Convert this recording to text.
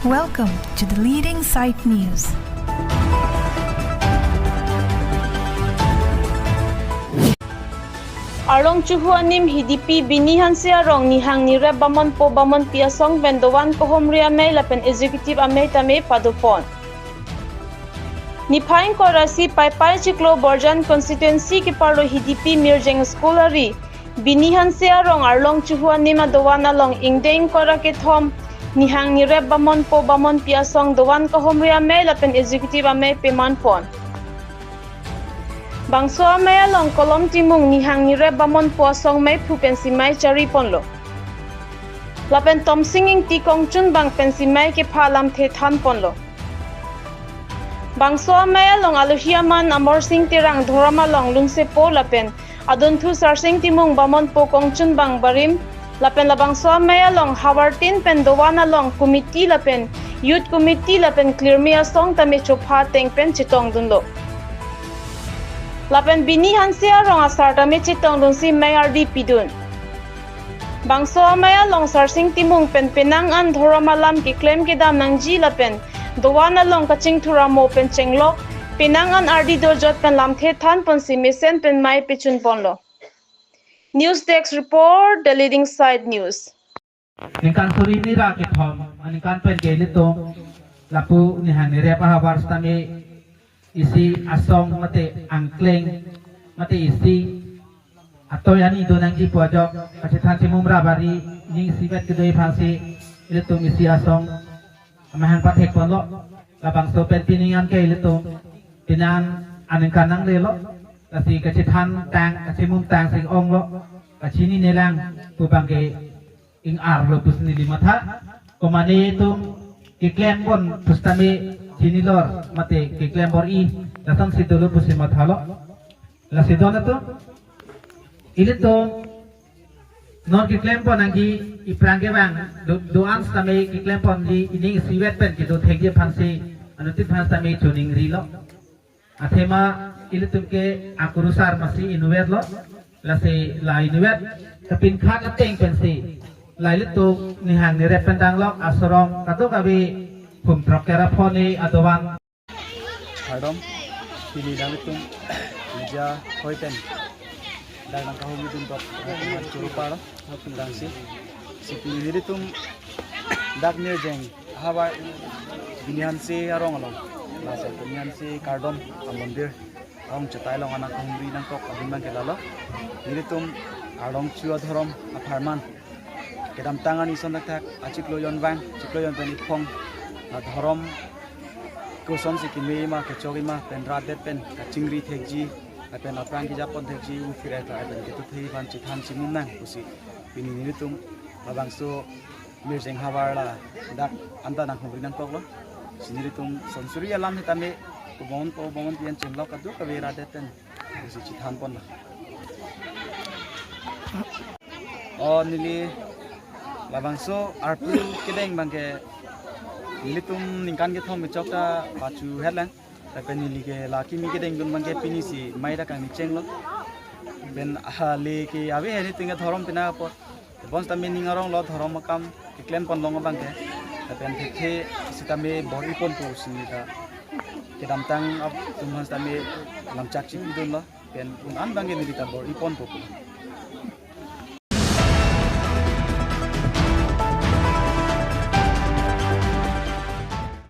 Welcome to the leading site news. Arlong chuhu anim Hidipi Bini hanse arong Nihang nirep Bamonpo Bamonpi asong dovan kahumri amei lapen executive amei tame padupon. Nihang korasi pai chiklo Borjan constituency ki parlo Hidipi mirjeng skolari Bini hanse arong Arlong chuhu anim dovan along ingdeng korake thom Nihang nirep Bamonpo Bamonpi asong dovan kahumri amei lapen executive amei pemanpon. Bangso amei along kolom timung Nihang nirep Bamonpo asong mei phu pensimai chari ponlo. Lapen tom singing ti kongchun bang pensimai ke phalam the than ponlo. Bangso amei along aluhiaman amor sing tirang dhorama long lungse po lapen adon thu sarsing timung Bamonpo kongchun bang barim lapen labangso amei along hawartin pen dowan along committee lapen youth committee lapen clear me asong tame chopha teng pen chitong dunlo. Lapen Bini hanse arong asar tame chitong dun si may Hidipi dun. Bangso amei along sarsing timung pen penang an dhoramalam ki claim ke dam nang ji lapen dowan along kaching thura mo pen chenglok penang an RD dojot pen lamthe than pon si mesen pen mai pechun ponlo. News Desk report, the leading side news. Ningkan suri ni rakit hom, ningkan pen gele tong lapu ni hanere pa habar stame isi asong mate angkleng mate isi atau yani do nang ji pojok kasi than simum rabari ning sibet kedoi phansi ile tung isi asong amahan pathek ponlo labang so pen piningan ke ile tung pinan aningkan nang lelo kasi kasi than tang kasi mum tang sing ong lo kasi ni nelang pubangke ing ar lo pusni limatha komane itu kiklem pon pustame sini lor mate kiklem bor i datang situ lo pusi matha lo la sidona to ile to non kiklem pon anggi iprange bang doan stame kiklem pon di ini siwet pen kido thegje phansi anuti phanstame tuning ri lo athema ile tumke akurusar masi inuet lo lase la inuet kapin khat ateng pensi lai litu Nihang nirep pendang lo asong kato kabi pum trokera phone adovan Adam pilih dang litung meja hoiten dang kahumri dun top curupa lo pendang si pilih litung dak mirjeng hawa Bini hanse arong along lase Bini hanse kardom amondir Arong cetai long anak kahumri nang tok abimang kelalo litung arong chua thorom aparman kedam tangan ison tak achikloyon bang chikloyon tani phong na thorom kuson sikimi ma kechogi ma pen radet pen kachingri thekji pen aprang ki japon thekji ufire ta pen ketu thei ban chithan simum nang usi Bini nitum babangso mirjeng hawarla dak anta nang humri nang tok lo siniritum sonsuri alam hitame Bamonpo Bamonpi yang chenglok kadu kabe radet pen usi chithan pon la oh nili labangso arpul kedeng bangke nilitum ningkan ke thom chokta pachu headlang tapi nili ke laki mi kedeng dun bangke pinisi maida kang ni chenglo ben le ke ave heri tinga thorom pina pot bons ta meaning arong lo thorom makam ke claim pon long bangke tapi an thekhe sitame bori pon pu sinita kedam tang ab tumhas tame lamchak chi dun lo pen un an bangke nili ta bori pon pu